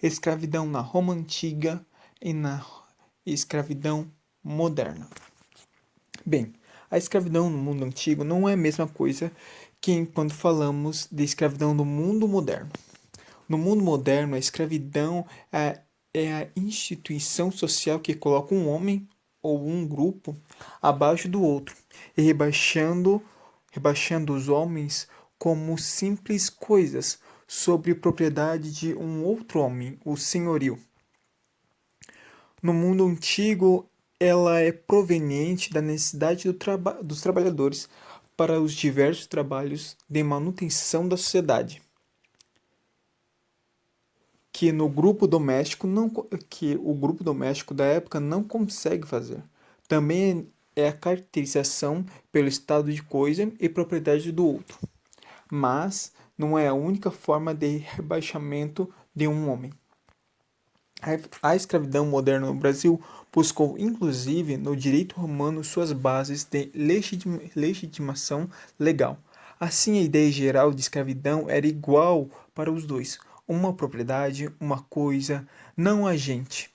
escravidão na Roma Antiga e na escravidão moderna. Bem, a escravidão no mundo antigo não é a mesma coisa que quando falamos de escravidão no mundo moderno. No mundo moderno, a escravidão é a instituição social que coloca um homem ou um grupo abaixo do outro e rebaixando os homens como simples coisas sobre propriedade de um outro homem, o senhorio. No mundo antigo, ela é proveniente da necessidade dos trabalhadores para os diversos trabalhos de manutenção da sociedade, que o grupo doméstico da época não consegue fazer. Também é a caracterização pelo estado de coisa e propriedade do outro, mas não é a única forma de rebaixamento de um homem. A escravidão moderna no Brasil buscou, inclusive, no direito romano suas bases de legitimação legal. Assim, a ideia geral de escravidão era igual para os dois, uma propriedade, uma coisa, não agente.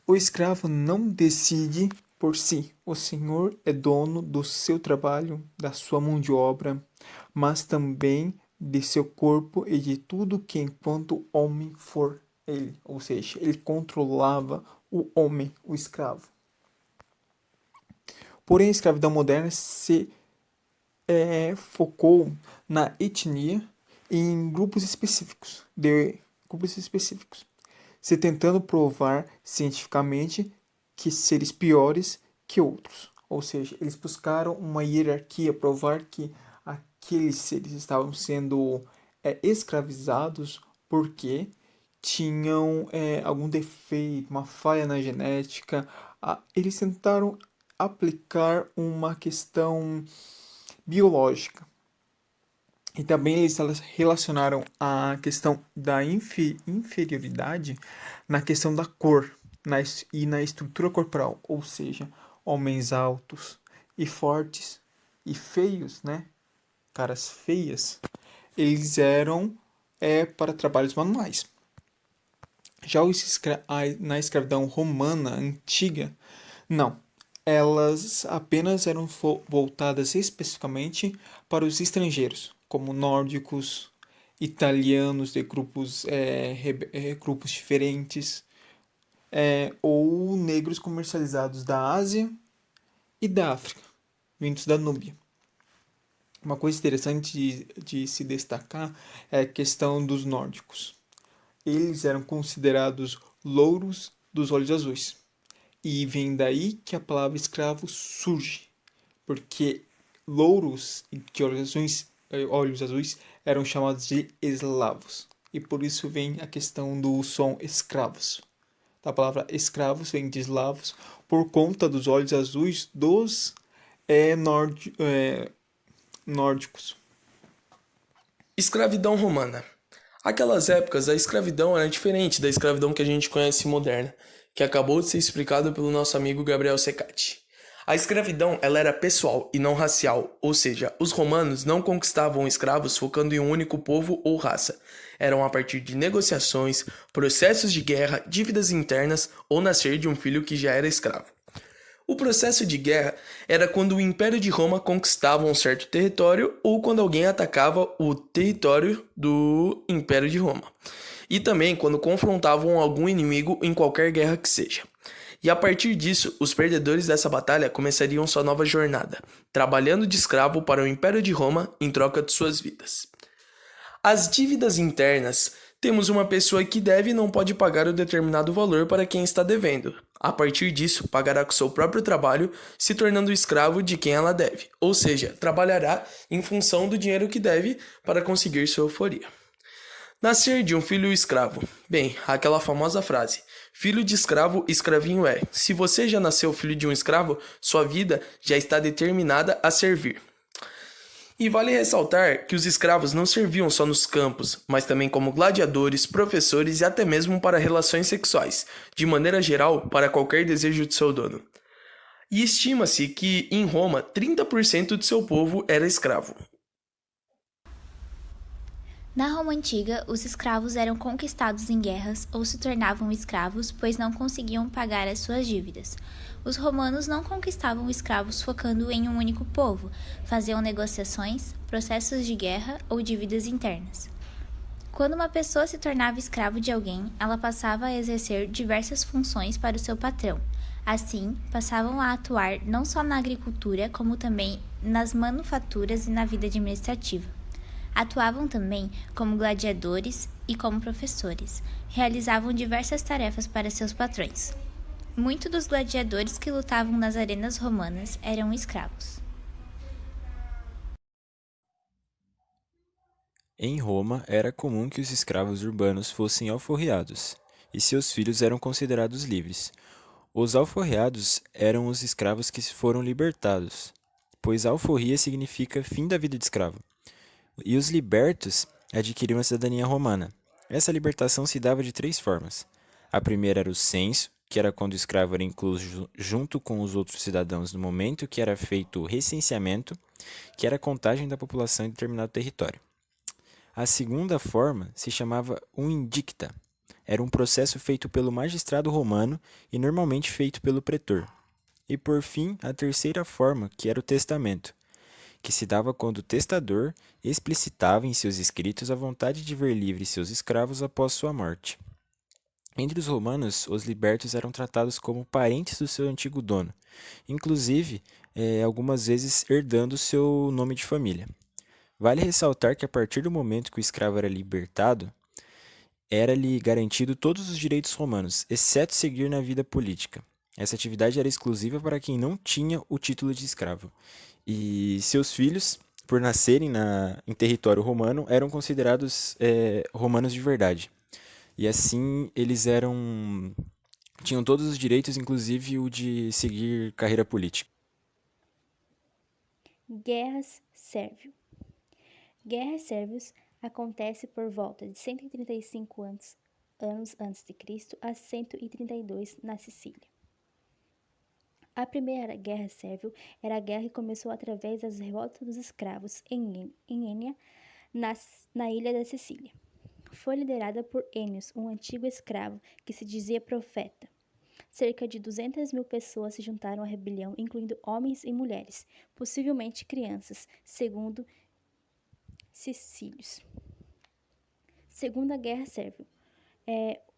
O escravo não decide por si. O senhor é dono do seu trabalho, da sua mão de obra, mas também de seu corpo e de tudo que enquanto homem for ele. Ou seja, ele controlava o homem, o escravo. Porém, a escravidão moderna se focou na etnia e em grupos específicos, se tentando provar cientificamente que seres piores que outros. Ou seja, eles buscaram uma hierarquia, provar que aqueles seres estavam sendo escravizados porque tinham algum defeito, uma falha na genética. Eles tentaram aplicar uma questão biológica. E também eles relacionaram a questão da inferioridade na questão da cor e na estrutura corporal, ou seja, homens altos e fortes e feios, né? Caras feias, eles eram para trabalhos manuais. Já na escravidão romana antiga, não. Elas apenas eram voltadas especificamente para os estrangeiros, como nórdicos, italianos de grupos diferentes, ou negros comercializados da Ásia e da África, vindos da Núbia. Uma coisa interessante de se destacar é a questão dos nórdicos. Eles eram considerados louros dos olhos azuis. E vem daí que a palavra escravo surge, porque louros de olhos azuis eram chamados de eslavos. E por isso vem a questão do som escravos. A palavra escravos vem de eslavos por conta dos olhos azuis dos nórdicos. Escravidão romana. Aquelas épocas, a escravidão era diferente da escravidão que a gente conhece moderna, que acabou de ser explicado pelo nosso amigo Gabriel Secatti. A escravidão ela era pessoal e não racial, ou seja, os romanos não conquistavam escravos focando em um único povo ou raça. Eram a partir de negociações, processos de guerra, dívidas internas ou nascer de um filho que já era escravo. O processo de guerra era quando o Império de Roma conquistava um certo território ou quando alguém atacava o território do Império de Roma. E também quando confrontavam algum inimigo em qualquer guerra que seja. E a partir disso, os perdedores dessa batalha começariam sua nova jornada, trabalhando de escravo para o Império de Roma em troca de suas vidas. As dívidas internas. Temos uma pessoa que deve e não pode pagar o determinado valor para quem está devendo. A partir disso, pagará com seu próprio trabalho, se tornando escravo de quem ela deve, ou seja, trabalhará em função do dinheiro que deve para conseguir sua euforia. Nascer de um filho escravo. Bem, aquela famosa frase, filho de escravo, escravinho é. Se você já nasceu filho de um escravo, sua vida já está determinada a servir. E vale ressaltar que os escravos não serviam só nos campos, mas também como gladiadores, professores e até mesmo para relações sexuais, de maneira geral, para qualquer desejo de seu dono. E estima-se que, em Roma, 30% de seu povo era escravo. Na Roma Antiga, os escravos eram conquistados em guerras ou se tornavam escravos, pois não conseguiam pagar as suas dívidas. Os romanos não conquistavam escravos focando em um único povo, faziam negociações, processos de guerra ou dívidas internas. Quando uma pessoa se tornava escravo de alguém, ela passava a exercer diversas funções para o seu patrão. Assim, passavam a atuar não só na agricultura, como também nas manufaturas e na vida administrativa. Atuavam também como gladiadores e como professores. Realizavam diversas tarefas para seus patrões. Muitos dos gladiadores que lutavam nas arenas romanas eram escravos. Em Roma, era comum que os escravos urbanos fossem alforriados, e seus filhos eram considerados livres. Os alforriados eram os escravos que foram libertados, pois alforria significa fim da vida de escravo. E os libertos adquiriam a cidadania romana. Essa libertação se dava de três formas. A primeira era o censo, que era quando o escravo era incluso junto com os outros cidadãos no momento que era feito o recenseamento, que era a contagem da população em determinado território. A segunda forma se chamava um indicta. Era um processo feito pelo magistrado romano e normalmente feito pelo pretor. E por fim, a terceira forma, que era o testamento, que se dava quando o testador explicitava em seus escritos a vontade de ver livres seus escravos após sua morte. Entre os romanos, os libertos eram tratados como parentes do seu antigo dono, inclusive, algumas vezes herdando seu nome de família. Vale ressaltar que a partir do momento que o escravo era libertado, era-lhe garantido todos os direitos romanos, exceto seguir na vida política. Essa atividade era exclusiva para quem não tinha o título de escravo. E seus filhos, por nascerem em território romano, eram considerados romanos de verdade. E assim eles tinham todos os direitos, inclusive o de seguir carreira política. Guerras Sérvio. Guerras Sérvios acontece por volta de 135 anos antes de Cristo a 132 na Sicília. A primeira guerra sérvio era a guerra que começou através das revoltas dos escravos em Enya, na ilha da Sicília. Foi liderada por Ennius, um antigo escravo que se dizia profeta. Cerca de 200.000 pessoas se juntaram à rebelião, incluindo homens e mulheres, possivelmente crianças, segundo Sicílios. Segunda Guerra Sérvia.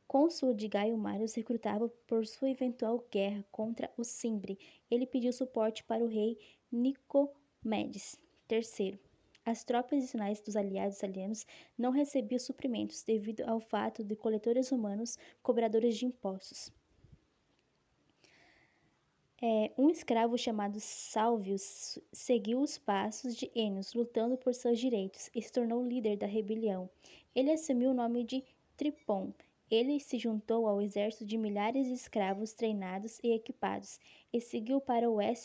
Cônsul de Gaio Marius recrutava por sua eventual guerra contra o Cimbre. Ele pediu suporte para o rei Nicomedes III. As tropas adicionais dos aliados italianos não recebiam suprimentos devido ao fato de coletores romanos cobradores de impostos. Um escravo chamado Salvius seguiu os passos de Ennius, lutando por seus direitos, e se tornou líder da rebelião. Ele assumiu o nome de Tripon. Ele se juntou ao exército de milhares de escravos treinados e equipados, e seguiu para o oeste